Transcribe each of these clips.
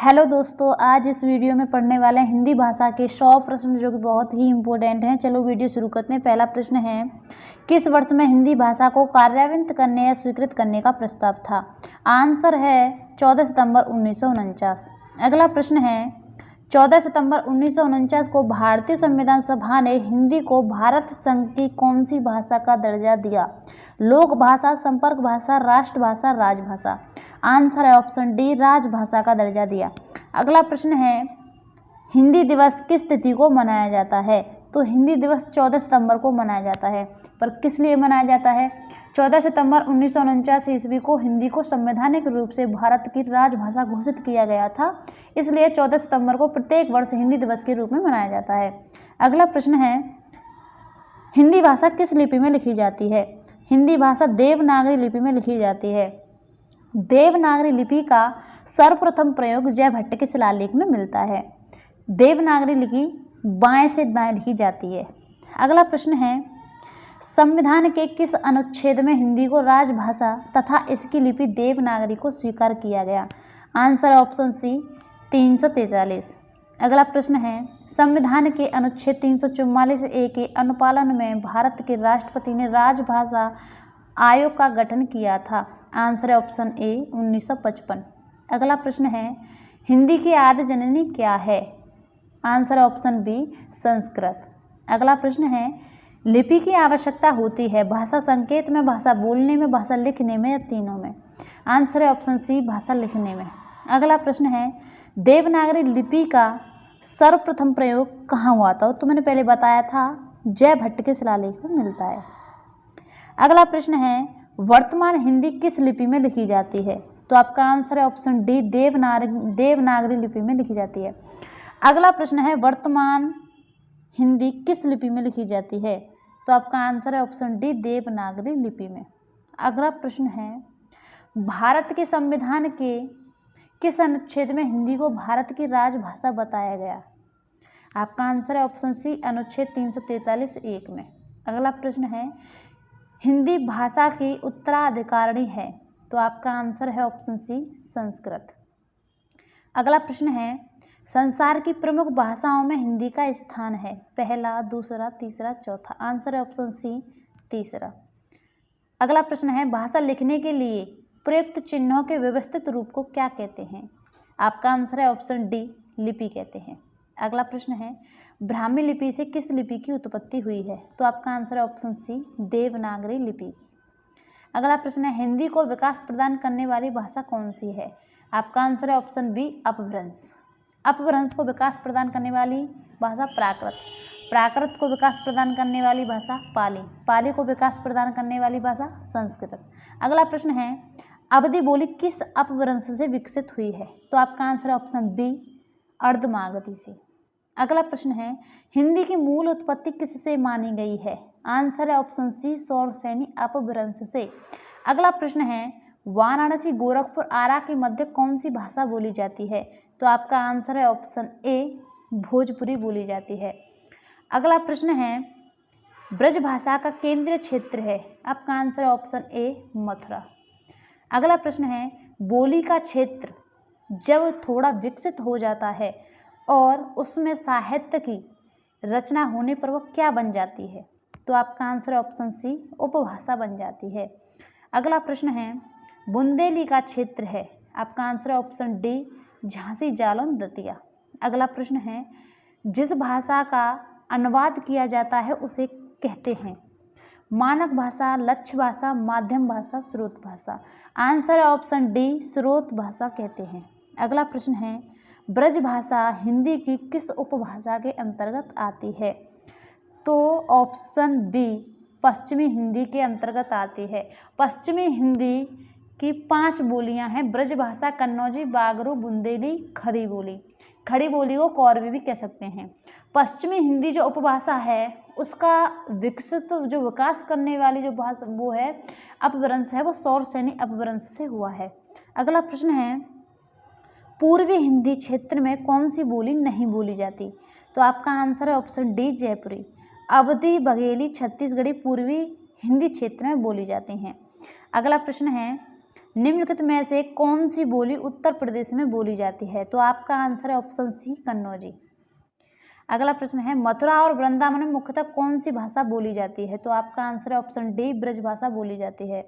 Hello दोस्तों, आज इस वीडियो में पढ़ने वाले हैं हिंदी भाषा के 100 प्रश्न जो कि बहुत ही इम्पोर्टेंट हैं। चलो वीडियो शुरू करते हैं। पहला प्रश्न है, किस वर्ष में हिंदी भाषा को कार्यान्वित करने या स्वीकृत करने का प्रस्ताव था? आंसर है 14 सितंबर 1949। अगला प्रश्न है, 14 सितंबर 1949 को भारतीय संविधान सभा ने हिंदी को भारत संघ की कौन सी भाषा का दर्जा दिया? लोक भाषा, संपर्क भाषा, राष्ट्रभाषा, राजभाषा। आंसर है ऑप्शन डी, राजभाषा का दर्जा दिया। अगला प्रश्न है, हिंदी दिवस किस तिथि को मनाया जाता है? तो हिंदी दिवस 14 सितंबर को मनाया जाता है। पर किस लिए मनाया जाता है? 14 सितंबर 1949 ईस्वी को हिंदी को संवैधानिक रूप से भारत की राजभाषा घोषित किया गया था, इसलिए 14 सितंबर को प्रत्येक वर्ष हिंदी दिवस के रूप में मनाया जाता है। अगला प्रश्न है, हिंदी भाषा किस लिपि में लिखी जाती है? हिंदी भाषा देवनागरी लिपि में लिखी जाती है। देवनागरी लिपि का सर्वप्रथम प्रयोग जयभट्ट के शिलालेख में मिलता है। देवनागरी लिपि बाएं से दाएं लिखी जाती है। अगला प्रश्न है, संविधान के किस अनुच्छेद में हिंदी को राजभाषा तथा इसकी लिपि देवनागरी को स्वीकार किया गया? Answer option C, 343। अगला प्रश्न है, संविधान के अनुच्छेद 344A के अनुपालन में भारत के राष्ट्रपति ने राजभाषा आयोग का गठन किया था। आंसर है ऑप्शन ए, 1955। अगला प्रश्न है, हिंदी की आदि जननी क्या है? Answer option B, Sanskrit. अगला प्रश्न है, लिपि की आवश्यकता होती है भाषा संकेत में, भाषा बोलने में, भाषा लिखने में या तीनों में? आंसर है ऑप्शन सी, भाषा लिखने में। अगला प्रश्न है, देवनागरी लिपि का सर्वप्रथम प्रयोग कहाँ हुआ था? तो मैंने पहले बताया था, जयभट्ट के शिलालेख में मिलता है। अगला प्रश्न है, वर्तमान हिंदी किस लिपि में लिखी जाती है? तो आपका आंसर है ऑप्शन डी, देवनागरी लिपि में लिखी जाती है। अगला प्रश्न है, वर्तमान हिंदी किस लिपि में लिखी जाती है? तो आपका आंसर है ऑप्शन डी, देवनागरी लिपि में। अगला प्रश्न है, भारत के संविधान के किस अनुच्छेद में हिंदी को भारत की राजभाषा बताया गया? आपका आंसर है ऑप्शन सी, अनुच्छेद 343(1) में। अगला प्रश्न है, हिंदी भाषा की उत्तराधिकारिणी है? तो आपका आंसर है ऑप्शन सी, संस्कृत। अगला प्रश्न है, संसार की प्रमुख भाषाओं में हिंदी का स्थान है? पहला, दूसरा, तीसरा, चौथा? आंसर है ऑप्शन सी, तीसरा। अगला प्रश्न है, भाषा लिखने के लिए प्रयुक्त चिन्हों के व्यवस्थित रूप को क्या कहते हैं? आपका आंसर है ऑप्शन डी, लिपि कहते हैं। अगला प्रश्न है, ब्राह्मी लिपि से किस लिपि की उत्पत्ति हुई है? तो आपका आंसर है ऑप्शन सी, देवनागरी लिपि। अगला प्रश्न है, हिंदी को विकास प्रदान करने वाली भाषा कौन सी है? आपका आंसर है ऑप्शन बी, अपभ्रंश। अपभ्रंश को विकास प्रदान करने वाली भाषा प्राकृत। प्राकृत को विकास प्रदान करने वाली भाषा पाली। पाली को विकास प्रदान करने वाली भाषा संस्कृत। अगला प्रश्न है, अवधी बोली किस अपभ्रंश से विकसित हुई है? तो आपका आंसर है ऑप्शन बी, अर्धमागधी से। अगला प्रश्न है, हिंदी की मूल उत्पत्ति किससे मानी गई है? आंसर है ऑप्शन सी, शौरसेनी अपभ्रंश से। अगला प्रश्न है, वाराणसी, गोरखपुर, आरा के मध्य कौन सी भाषा बोली जाती है? तो आपका आंसर है ऑप्शन ए, भोजपुरी बोली जाती है। अगला प्रश्न है, ब्रज भाषा का केंद्रीय क्षेत्र है? आपका आंसर है ऑप्शन ए, मथुरा। अगला प्रश्न है, बोली का क्षेत्र जब थोड़ा विकसित हो जाता है और उसमें साहित्य की रचना होने पर वह क्या बन जाती है? तो आपका आंसर है ऑप्शन सी, उपभाषा बन जाती है। अगला प्रश्न है, बुंदेली का क्षेत्र है? आपका आंसर है ऑप्शन डी, झांसी, जालौन, दतिया। अगला प्रश्न है, जिस भाषा का अनुवाद किया जाता है उसे कहते हैं? मानक भाषा, लक्ष्य भाषा, माध्यम भाषा, स्रोत भाषा? आंसर है ऑप्शन डी, स्रोत भाषा कहते हैं। अगला प्रश्न है, ब्रज भाषा हिंदी की किस उपभाषा के अंतर्गत आती है? तो ऑप्शन बी, पश्चिमी हिंदी के अंतर्गत आती है। पश्चिमी हिंदी की 5 बोलियां हैं, ब्रज भाषा, कन्नौजी, बागरू, बुंदेली, खड़ी बोली। खड़ी बोली को कौरवी भी कह सकते हैं। पश्चिमी हिंदी जो उपभाषा है उसका विकसित जो विकास करने वाली जो भाषा वो है अपभ्रंश है, वो शौरसेनी अपभ्रंश से हुआ है। अगला प्रश्न है, पूर्वी हिंदी क्षेत्र में कौन सी बोली नहीं बोली जाती? तो आपका आंसर है ऑप्शन डी, जयपुरी। अवधी, बघेली, छत्तीसगढ़ी पूर्वी हिंदी क्षेत्र में बोली जाती हैं। अगला प्रश्न है, निम्नलिखित में से कौन सी बोली उत्तर प्रदेश में बोली जाती है? तो आपका आंसर है ऑप्शन सी कन्नौजी। अगला प्रश्न है मथुरा और वृंदावन में मुख्यतः कौन सी भाषा बोली जाती है? तो आपका आंसर है ऑप्शन डी ब्रज भाषा बोली जाती है।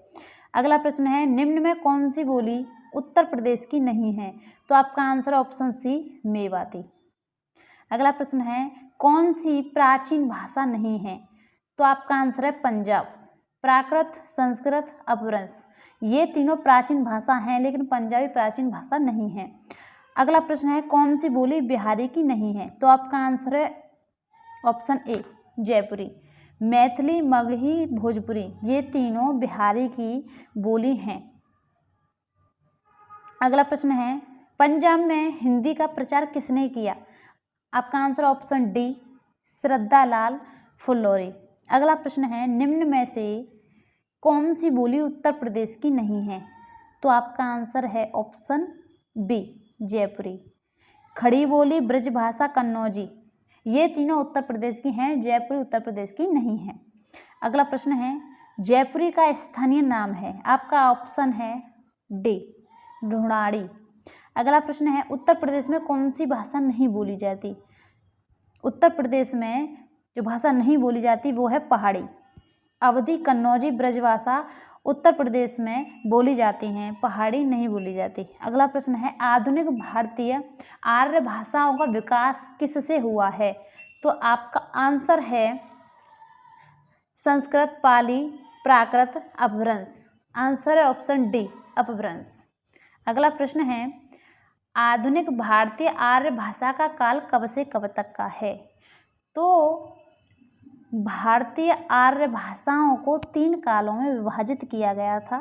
अगला प्रश्न है निम्न में कौन सी बोली उत्तर प्रदेश की नहीं है? तो आपका आंसर है ऑप्शन सी मेवाती। अगला प्रश्न है कौन सी प्राचीन भाषा नहीं है? तो आपका आंसर है पंजाब। प्राकृत, संस्कृत, अपभ्रंश ये तीनों प्राचीन भाषा हैं, लेकिन पंजाबी प्राचीन भाषा नहीं है। अगला प्रश्न है कौन सी बोली बिहारी की नहीं है? तो आपका आंसर है ऑप्शन ए जयपुरी। मैथिली, मगही, भोजपुरी ये तीनों बिहारी की बोली हैं। अगला प्रश्न है पंजाब में हिंदी का प्रचार किसने किया? आपका आंसर ऑप्शन डी श्रद्धा लाल फुल्लोरी। अगला प्रश्न है निम्न में से कौन सी बोली उत्तर प्रदेश की नहीं है? तो आपका आंसर है ऑप्शन बी जयपुरी। खड़ी बोली, ब्रजभाषा, कन्नौजी ये तीनों उत्तर प्रदेश की हैं, जयपुरी उत्तर प्रदेश की नहीं है। अगला प्रश्न है जयपुरी का स्थानीय नाम है? आपका ऑप्शन है डी ढूंढाड़ी। अगला प्रश्न है उत्तर प्रदेश में कौन सी भाषा नहीं बोली जाती? उत्तर प्रदेश में जो भाषा नहीं बोली जाती वो है पहाड़ी। अवधी, कन्नौजी, ब्रजभाषा उत्तर प्रदेश में बोली जाती हैं, पहाड़ी नहीं बोली जाती। अगला प्रश्न है आधुनिक भारतीय आर्य भाषाओं का विकास किससे हुआ है? तो आपका आंसर है संस्कृत, पाली, प्राकृत, अपभ्रंश। आंसर है ऑप्शन डी अपभ्रंश। अगला प्रश्न है आधुनिक भारतीय आर्य भाषा का काल कब से कब तक का है? तो भारतीय आर्य भाषाओं को 3 कालों में विभाजित किया गया था।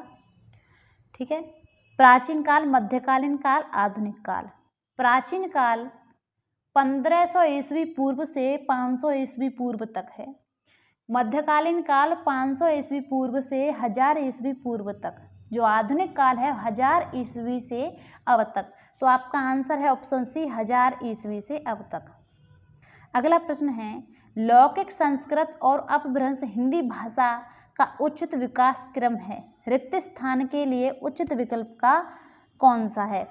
ठीक है, प्राचीन काल, मध्यकालीन काल, आधुनिक काल। प्राचीन काल 1500 ईस्वी पूर्व से 500 ईस्वी पूर्व तक है। मध्यकालीन काल 500 ईस्वी पूर्व से 1000 ईस्वी पूर्व तक। जो आधुनिक काल है 1000 ईस्वी से अब तक। तो आपका आंसर है ऑप्शन सी 1000 ईस्वी से अब तक। अगला प्रश्न है लौकिक, संस्कृत और अपभ्रंश हिंदी भाषा का उचित विकास क्रम है। रिक्त स्थान के लिए उचित विकल्प का कौन सा है?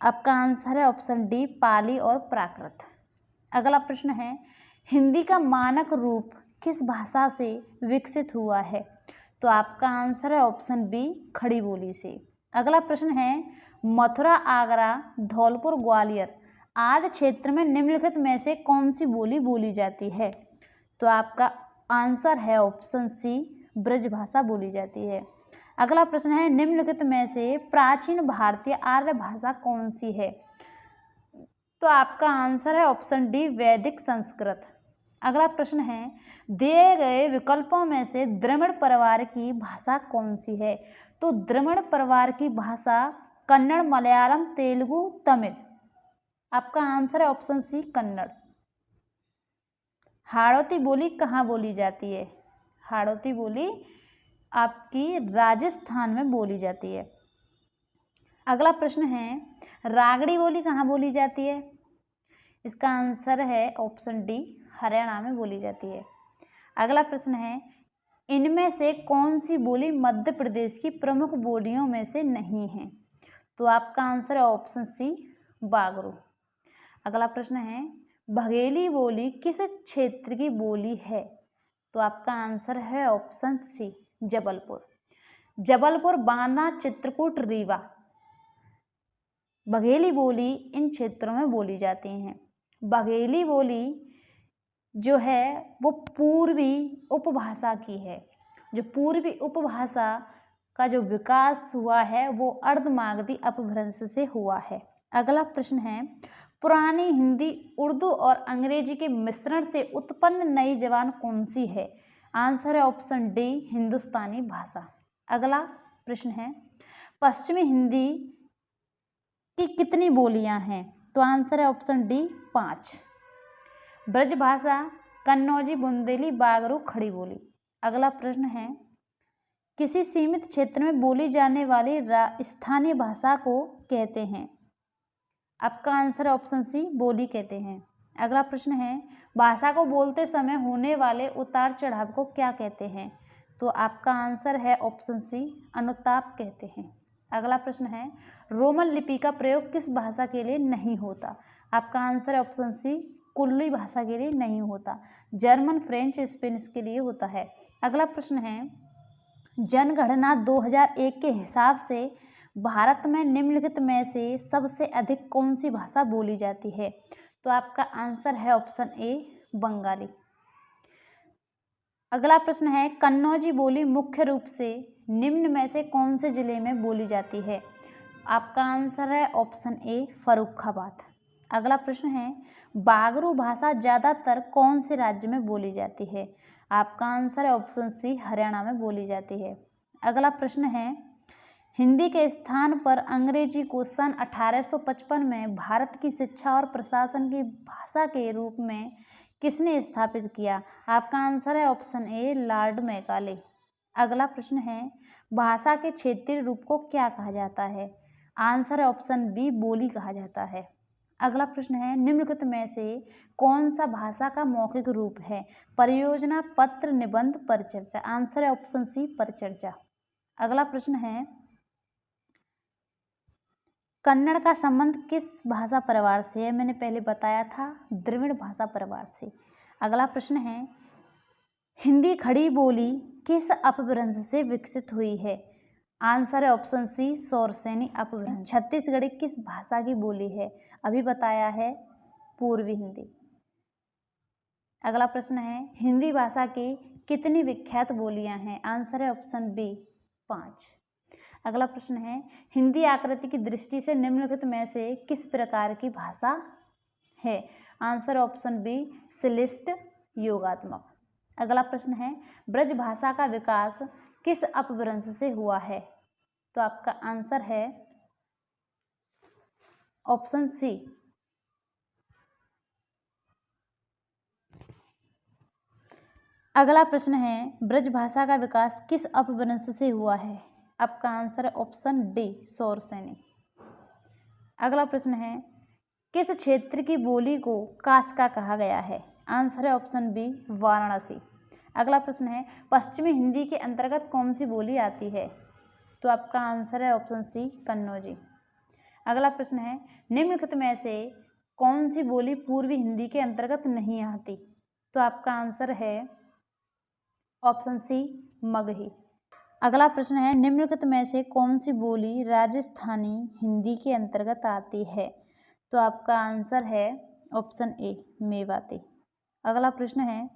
आपका आंसर है ऑप्शन डी पाली और प्राकृत। अगला प्रश्न है हिंदी का मानक रूप किस भाषा से विकसित हुआ है? तो आपका आंसर है ऑप्शन बी खड़ी बोली से। अगला प्रश्न है मथुरा, आगरा, धौलपुर, ग्वालियर आदि क्षेत्र में निम्नलिखित में से कौन सी बोली बोली जाती है? तो आपका आंसर है ऑप्शन सी ब्रजभाषा बोली जाती है। अगला प्रश्न है निम्नलिखित में से प्राचीन भारतीय आर्य भाषा कौन सी है? तो आपका आंसर है ऑप्शन डी वैदिक संस्कृत। अगला प्रश्न है दिए गए विकल्पों में से द्रविड़ परिवार की भाषा कौन सी है? तो द्रविड़ परिवार की भाषा कन्नड़, मलयालम, तेलुगु, तमिल। आपका आंसर है ऑप्शन सी कन्नड़। हाड़ौती बोली कहाँ बोली जाती है? हाड़ौती बोली आपकी राजस्थान में बोली जाती है। अगला प्रश्न है रागड़ी बोली कहाँ बोली जाती है? इसका आंसर है ऑप्शन डी हरियाणा में बोली जाती है। अगला प्रश्न है इनमें से कौन सी बोली मध्य प्रदेश की प्रमुख बोलियों में से नहीं है? तो आपका आंसर है ऑप्शन सी बागरू। अगला प्रश्न है बघेली बोली किस क्षेत्र की बोली है? तो आपका आंसर है ऑप्शन सी जबलपुर। जबलपुर, बांदा, चित्रकूट, रीवा बघेली बोली इन क्षेत्रों में बोली जाती हैं। बघेली बोली जो है वो पूर्वी उपभाषा की है। जो पूर्वी उपभाषा का जो विकास हुआ है वो अर्धमागधी अपभ्रंश से हुआ है। अगला प्रश्न है पुरानी हिंदी, उर्दू और अंग्रेजी के मिश्रण से उत्पन्न नई जबान कौन सी है? आंसर है ऑप्शन डी हिंदुस्तानी भाषा। अगला प्रश्न है पश्चिमी हिंदी की कितनी बोलियां हैं? तो आंसर है ऑप्शन डी 5। ब्रजभाषा, कन्नौजी, बुंदेली, बागरू, खड़ी बोली। अगला प्रश्न है किसी सीमित क्षेत्र में बोली जाने वाली स्थानीय भाषा को कहते हैं? आपका आंसर है ऑप्शन सी बोली कहते हैं। अगला प्रश्न है भाषा को बोलते समय होने वाले उतार चढ़ाव को क्या कहते हैं? तो आपका आंसर है ऑप्शन सी अनुताप कहते हैं। अगला प्रश्न है रोमन लिपि का प्रयोग किस भाषा के लिए नहीं होता? आपका आंसर है ऑप्शन सी कुल्ली भाषा के लिए नहीं होता। जर्मन, फ्रेंच, स्पेनिश के लिए होता है। अगला प्रश्न है जनगणना 2001 के हिसाब से भारत में निम्नलिखित में से सबसे अधिक कौन सी भाषा बोली जाती है? तो आपका आंसर है ऑप्शन ए बंगाली। अगला प्रश्न है कन्नौजी बोली मुख्य रूप से निम्न में से कौन से जिले में बोली जाती है? आपका आंसर है ऑप्शन ए फर्रुखाबाद। अगला प्रश्न है बागरू भाषा ज़्यादातर कौन से राज्य में बोली जाती है? आपका आंसर है ऑप्शन सी हरियाणा में बोली जाती है। अगला प्रश्न है हिंदी के स्थान पर अंग्रेजी को सन 1855 में भारत की शिक्षा और प्रशासन की भाषा के रूप में किसने स्थापित किया? आपका आंसर है ऑप्शन ए लॉर्ड मैकाले। अगला प्रश्न है भाषा के क्षेत्रीय रूप को क्या कहा जाता है? आंसर है ऑप्शन बी बोली कहा जाता है। अगला प्रश्न है निम्नलिखित में से कौन सा भाषा का मौखिक रूप है? परियोजना, पत्र, निबंध, परिचर्चा। आंसर है ऑप्शन सी परिचर्चा। अगला प्रश्न है कन्नड़ का संबंध किस भाषा परिवार से है? मैंने पहले बताया था द्रविड़ भाषा परिवार से। अगला प्रश्न है हिंदी खड़ी बोली किस अपभ्रंश से विकसित हुई है? आंसर है ऑप्शन सी सौरसेनी अपभ्रंश। छत्तीसगढ़ी किस भाषा की बोली है? अभी बताया है पूर्वी हिंदी। अगला प्रश्न है हिंदी भाषा की कितनी विख्यात बोलियां हैं? आंसर है ऑप्शन बी 5। अगला प्रश्न है हिंदी आकृति की दृष्टि से निम्नलिखित में से किस प्रकार की भाषा है? आंसर ऑप्शन बी श्लिष्ट योगात्मक। अगला प्रश्न है ब्रज भाषा का विकास किस अपभ्रंश से हुआ है? तो आपका आंसर है ऑप्शन सी अगला प्रश्न है ब्रज भाषा का विकास किस अपभ्रंश से हुआ है? आपका आंसर है ऑप्शन डी सौरसेनी। अगला प्रश्न है किस क्षेत्र की बोली को कास्का कहा गया है? आंसर है ऑप्शन बी वाराणसी। अगला प्रश्न है पश्चिमी हिंदी के अंतर्गत कौन सी बोली आती है? तो आपका आंसर है ऑप्शन सी कन्नौजी। अगला प्रश्न है निम्नलिखित में से कौन सी बोली पूर्वी हिंदी के अंतर्गत नहीं आती? तो आपका आंसर है ऑप्शन सी मगही। अगला प्रश्न है निम्नलिखित में से कौन सी बोली राजस्थानी हिंदी के अंतर्गत आती है? तो आपका आंसर है ऑप्शन ए मेवाती। अगला प्रश्न है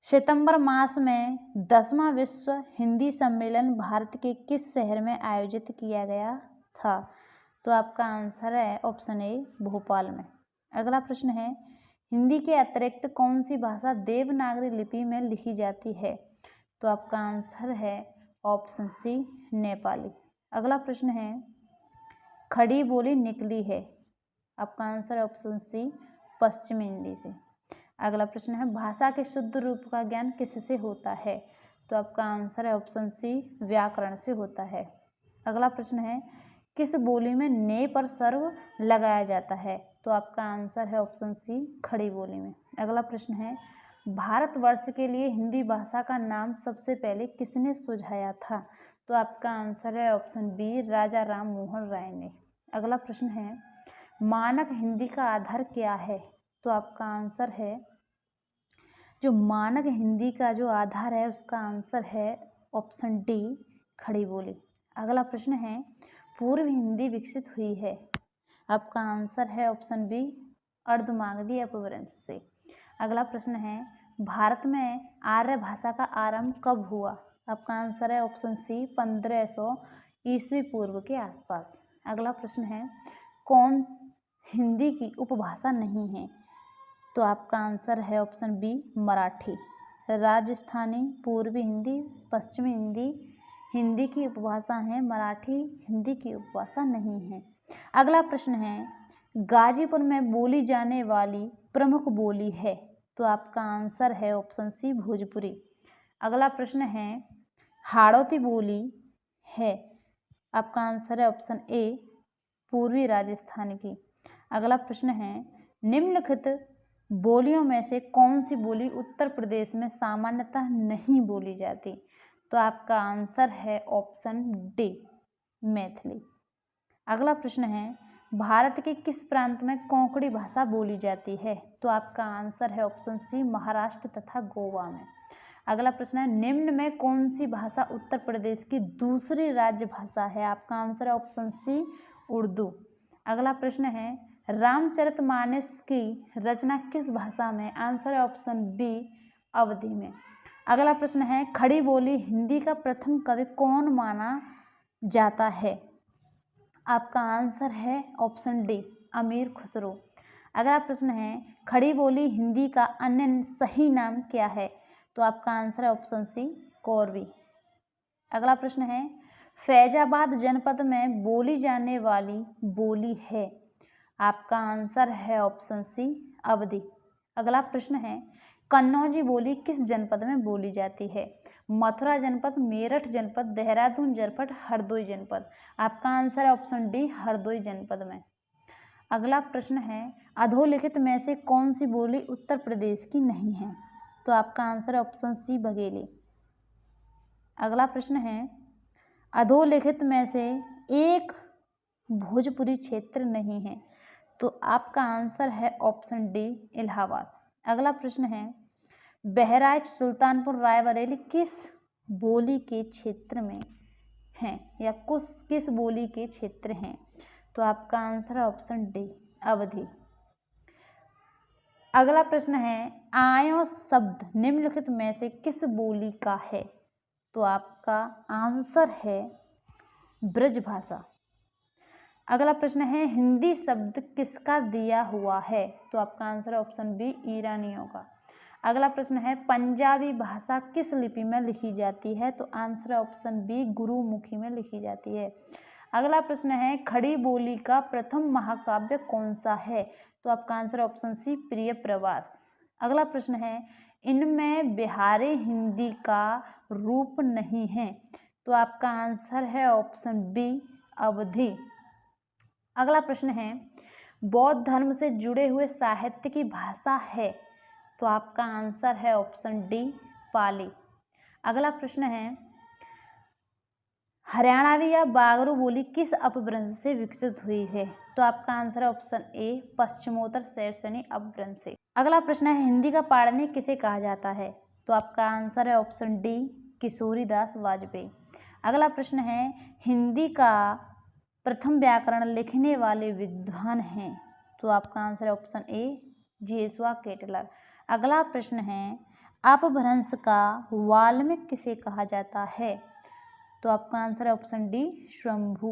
सितंबर मास में 10वां विश्व हिंदी सम्मेलन भारत के किस शहर में आयोजित किया गया था? तो आपका आंसर है ऑप्शन ए भोपाल में। अगला प्रश्न है हिंदी के अतिरिक्त कौन सी भाषा देवनागरी लिपि में लिखी जाती है? तो आपका आंसर है ऑप्शन सी नेपाली। अगला प्रश्न है खड़ी बोली निकली है? आपका आंसर है ऑप्शन सी पश्चिमी हिंदी से। अगला प्रश्न है भाषा के शुद्ध रूप का ज्ञान किससे होता है? तो आपका आंसर है ऑप्शन सी व्याकरण से होता है। अगला प्रश्न है किस बोली में ने पर सर्व लगाया जाता है? तो आपका आंसर है ऑप्शन सी खड़ी बोली में। अगला प्रश्न है भारतवर्ष के लिए हिंदी भाषा का नाम सबसे पहले किसने सुझाया था? तो आपका आंसर है ऑप्शन बी राजा राम मोहन राय ने। अगला प्रश्न है मानक हिंदी का आधार क्या है? तो आपका आंसर है जो मानक हिंदी का जो आधार है उसका आंसर है ऑप्शन डी खड़ी बोली। अगला प्रश्न है पूर्व हिंदी विकसित हुई है? आपका आंसर है ऑप्शन बी अर्धमागधी अपभ्रंश से। अगला प्रश्न है भारत में आर्य भाषा का आरंभ कब हुआ? आपका आंसर है ऑप्शन सी 1500 ईस्वी पूर्व के आसपास। अगला प्रश्न है कौन हिंदी की उपभाषा नहीं है? तो आपका आंसर है ऑप्शन बी मराठी। राजस्थानी, पूर्वी हिंदी, पश्चिमी हिंदी हिंदी की उपभाषा है, मराठी हिंदी की उपभाषा नहीं है। अगला प्रश्न है गाजीपुर में बोली जाने वाली प्रमुख बोली है? तो आपका आंसर है ऑप्शन सी भोजपुरी। अगला प्रश्न है हाड़ौती बोली है? आपका आंसर है ऑप्शन ए पूर्वी राजस्थान की। अगला प्रश्न है निम्नलिखित बोलियों में से कौन सी बोली उत्तर प्रदेश में सामान्यतः नहीं बोली जाती? तो आपका आंसर है ऑप्शन डी मैथिली। अगला प्रश्न है भारत के किस प्रांत में कोंकणी भाषा बोली जाती है? तो आपका आंसर है ऑप्शन सी महाराष्ट्र तथा गोवा में। अगला प्रश्न है निम्न में कौन सी भाषा उत्तर प्रदेश की दूसरी राज्य भाषा है? आपका आंसर है ऑप्शन सी उर्दू। अगला प्रश्न है रामचरितमानस की रचना किस भाषा में? आंसर है ऑप्शन बी अवधी में। अगला प्रश्न है खड़ी बोली हिंदी का प्रथम कवि कौन माना जाता है? आपका आंसर है ऑप्शन डी अमीर खुसरो। अगला प्रश्न है खड़ी बोली हिंदी का अन्य सही नाम क्या है? तो आपका आंसर है ऑप्शन सी कोरवी। अगला प्रश्न है फैजाबाद जनपद में बोली जाने वाली बोली है? आपका आंसर है ऑप्शन सी अवधी। अगला प्रश्न है कन्नौजी बोली किस जनपद में बोली जाती है? मथुरा जनपद, मेरठ जनपद, देहरादून जनपद, हरदोई जनपद। आपका आंसर है ऑप्शन डी हरदोई जनपद में। अगला प्रश्न है अधोलिखित में से कौन सी बोली उत्तर प्रदेश की नहीं है? तो आपका आंसर है ऑप्शन सी बघेली। अगला प्रश्न है अधोलिखित में से एक भोजपुरी क्षेत्र नहीं है? तो आपका आंसर है ऑप्शन डी इलाहाबाद। अगला प्रश्न है बहराइच, सुल्तानपुर, रायबरेली किस बोली के क्षेत्र में हैं या किस बोली के क्षेत्र हैं? तो आपका आंसर है ऑप्शन डी अवधी। अगला प्रश्न है आयो शब्द निम्नलिखित में से किस बोली का है? तो आपका आंसर है ब्रजभाषा। अगला प्रश्न है हिंदी शब्द किसका दिया हुआ है? तो आपका आंसर है ऑप्शन बी ईरानियों का। अगला प्रश्न है पंजाबी भाषा किस लिपि में लिखी जाती है? तो आंसर है ऑप्शन बी गुरुमुखी में लिखी जाती है। अगला प्रश्न है खड़ी बोली का प्रथम महाकाव्य कौन सा है? तो आपका आंसर है ऑप्शन सी प्रिय प्रवास। अगला प्रश्न है इनमें बिहारी हिंदी का रूप नहीं है? तो आपका आंसर है ऑप्शन बी अवधी। अगला प्रश्न है बौद्ध धर्म से जुड़े हुए साहित्य की भाषा है? तो आपका आंसर है ऑप्शन डी पाली। अगला प्रश्न है हरियाणवी या बागरू बोली किस अपभ्रंश से विकसित हुई है? तो आपका आंसर है ऑप्शन ए पश्चिमोत्तर शैरसनी अपभ्रंश से। अगला प्रश्न है हिंदी का पाणिनि किसे कहा जाता है? तो आपका आंसर है ऑप्शन डी किशोरीदास वाजपेयी। अगला प्रश्न है हिंदी का प्रथम व्याकरण लिखने वाले विद्वान हैं? तो आपका आंसर है ऑप्शन ए जेसुआ केटलर। अगला प्रश्न है अपभ्रंश का वाल्मीकि किसे कहा जाता है? तो आपका आंसर है ऑप्शन डी शंभू।